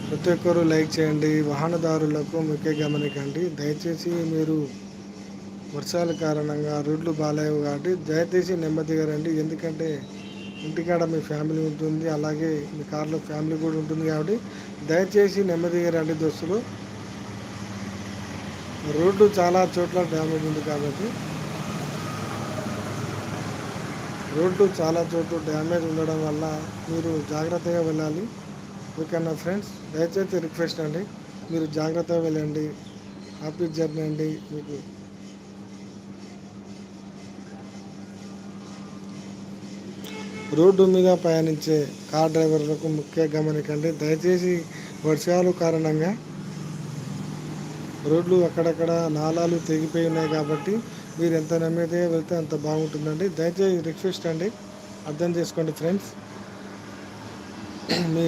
ప్రతి ఒక్కరూ లైక్ చేయండి. వాహనదారులకు ముఖ్య గమనికండి. దయచేసి మీరు వర్షాల కారణంగా రోడ్లు బాగాలేవు కాబట్టి దయచేసి నెమ్మదిగా రండి. ఎందుకంటే ఇంటికాడ మీ ఫ్యామిలీ ఉంటుంది, అలాగే మీ కార్లో ఫ్యామిలీ కూడా ఉంటుంది కాబట్టి దయచేసి నెమ్మదిగా రండి దోస్తులు. రోడ్డు చాలా చోట్ల డ్యామేజ్ ఉంది కాబట్టి డ్యామేజ్ ఉండడం వల్ల మీరు జాగ్రత్తగా వెళ్ళాలి. ఓకేనా ఫ్రెండ్స్, దయచేసి రిక్వెస్ట్ అండి, మీరు జాగ్రత్తగా వెళ్ళండి. హ్యాపీ జర్నీ అండి మీకు. రోడ్డు మీద ప్రయాణించే కార్ డ్రైవర్లకు ముఖ్య గమనికండి. దయచేసి వర్షాలు కారణంగా రోడ్లు అక్కడక్కడ నాలాలు తెగిపోయి ఉన్నాయి కాబట్టి మీరు ఎంత నెమ్మదిగా వెళ్తే అంత బాగుంటుందండి. దయచేసి రిక్వెస్ట్ అండి, అర్థం చేసుకోండి ఫ్రెండ్స్. మీ